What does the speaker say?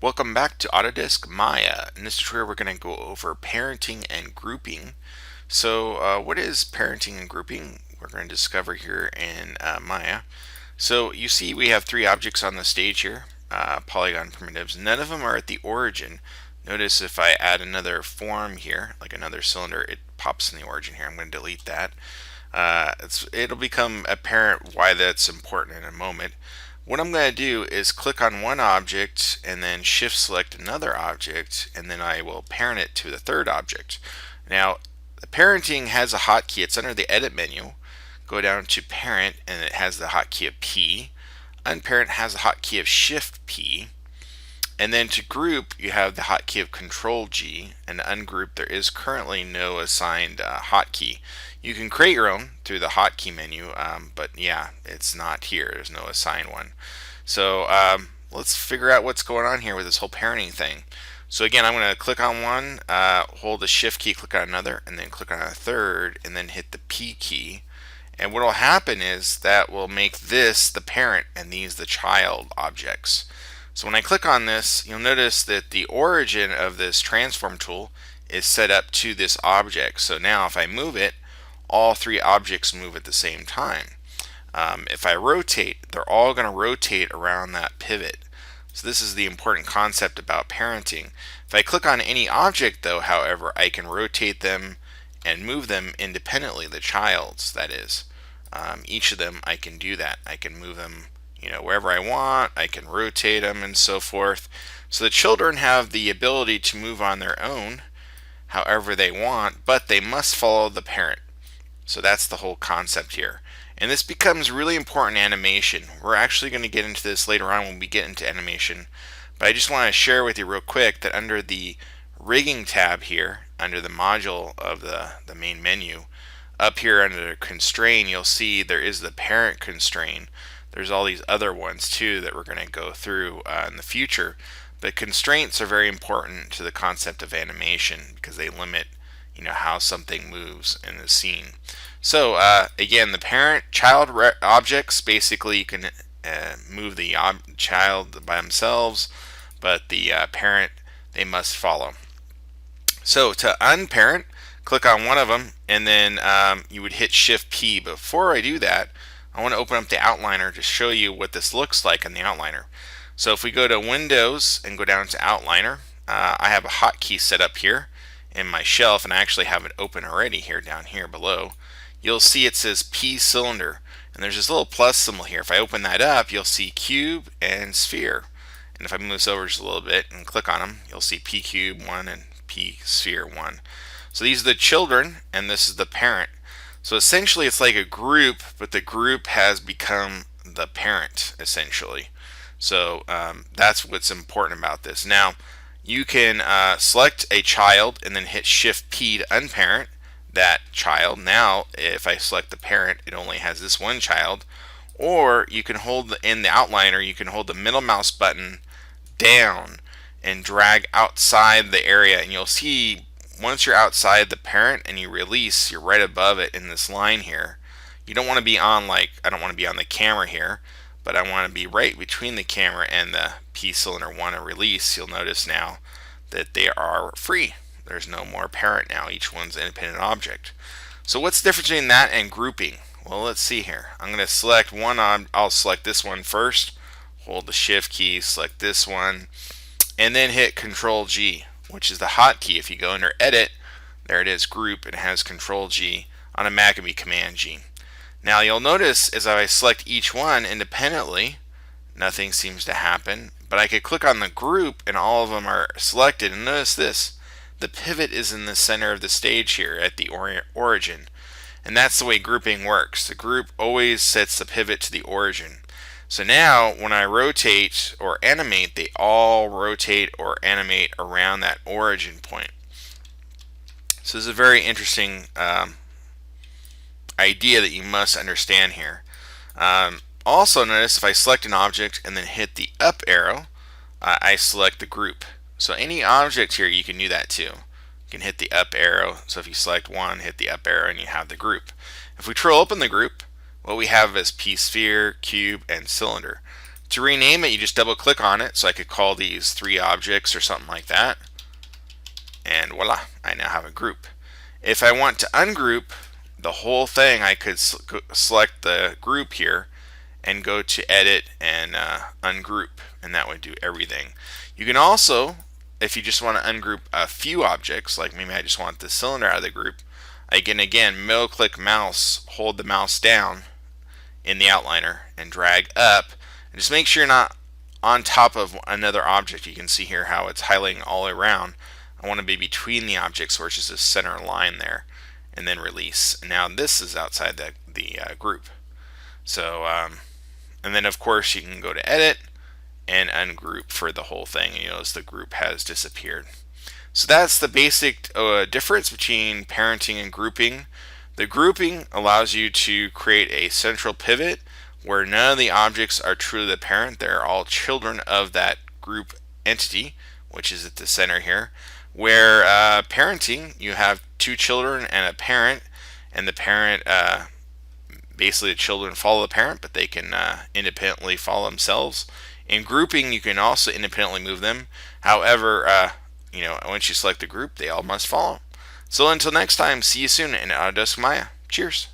Welcome back to Autodesk Maya. In this tutorial we're going to go over parenting and grouping. So what is parenting and grouping? We're going to discover here in Maya. So you see we have three objects on the stage here, polygon primitives. None of them are at the origin. Notice if I add another form here, like another cylinder, it pops in the origin here. I'm going to delete that. It'll become apparent why that's important in a moment. What I'm going to do is click on one object and then shift select another object, and then I will parent it to the third object. Now, the parenting has a hotkey. It's under the edit menu. Go down to parent and it has the hotkey of P. Unparent has the hotkey of shift P. And then to group, you have the hotkey of Control G, and to ungroup, there is currently no assigned hotkey. You can create your own through the hotkey menu, but yeah, it's not here. There's no assigned one. So let's figure out what's going on here with this whole parenting thing. So again, I'm going to click on one, hold the shift key, click on another, and then click on a third, and then hit the P key. And what will happen is that will make this the parent and these the child objects. So when I click on this, you'll notice that the origin of this transform tool is set up to this object. So now if I move it, all three objects move at the same time. If I rotate, they're all going to rotate around that pivot. So this is the important concept about parenting. If I click on any object though, however, I can rotate them and move them independently, the child's that is. Each of them I can do that. I can move them wherever I want. I can rotate them and so forth. So the children have the ability to move on their own however they want, but they must follow the parent. So that's the whole concept here. And this becomes really important in animation. We're actually going to get into this later on when we get into animation. But I just want to share with you real quick that under the rigging tab here, under the module of the main menu, up here under Constrain, you'll see there is the parent constraint. There's all these other ones too that we're going to go through in the future. But constraints are very important to the concept of animation because they limit how something moves in the scene. So again, the parent child objects, basically you can move the child by themselves, but the parent, they must follow. So to unparent, click on one of them and then you would hit shift P. Before I do that, I want to open up the outliner to show you what this looks like in the outliner. So if we go to Windows and go down to outliner, I have a hotkey set up here in my shelf, and I actually have it open already here down here below. You'll see it says P cylinder, and there's this little plus symbol here. If I open that up, you'll see cube and sphere. And if I move this over just a little bit and click on them, you'll see P cube 1 and P sphere 1. So these are the children and this is the parent. So essentially it's like a group, but the group has become the parent essentially. So that's what's important about this. Now you can select a child and then hit shift P to unparent that child. Now if I select the parent, it only has this one child. Or you can hold in the outliner, you can hold the middle mouse button down and drag outside the area, and you'll see once you're outside the parent and you release, you're right above it in this line here. You don't want to be on, like, I don't want to be on the camera here, but I want to be right between the camera and the P cylinder 1 and release. You'll notice now that they are free. There's no more parent now. Each one's an independent object. So what's the difference between that and grouping? Well, let's see here. I'm going to select one. I'll select this one first. Hold the shift key, select this one, and then hit Control G, which is the hotkey. If you go under Edit, there it is, Group. It has Control G. On a Mac, it would be Command G. Now you'll notice as I select each one independently, nothing seems to happen. But I could click on the group and all of them are selected. And notice this, the pivot is in the center of the stage here at the origin. And that's the way grouping works. The group always sets the pivot to the origin. So now when I rotate or animate, they all rotate or animate around that origin point. So this is a very interesting idea that you must understand here. Also notice if I select an object and then hit the up arrow, I select the group. So any object here you can do that too. You can hit the up arrow. So if you select one, hit the up arrow and you have the group. If we open the group, what we have is P sphere, cube, and cylinder. To rename it, you just double click on it. So I could call these 3 objects or something like that. And voila, I now have a group. If I want to ungroup the whole thing, I could select the group here and go to edit and ungroup, and that would do everything. You can also, if you just want to ungroup a few objects, like maybe I just want the cylinder out of the group, I can again middle click mouse, hold the mouse down in the outliner and drag up, and just make sure you're not on top of another object. You can see here how it's highlighting all around. I want to be between the objects where it's just a center line there, and then release. And now this is outside the group. So and then of course you can go to edit and ungroup for the whole thing, and you notice the group has disappeared. So that's the basic difference between parenting and grouping. The grouping allows you to create a central pivot where none of the objects are truly the parent. They're all children of that group entity, which is at the center here. Where parenting, you have 2 children and a parent, and the parent, basically the children follow the parent, but they can independently follow themselves. In grouping, you can also independently move them. However, once you select the group, they all must follow. So until next time, see you soon in Autodesk Maya. Cheers.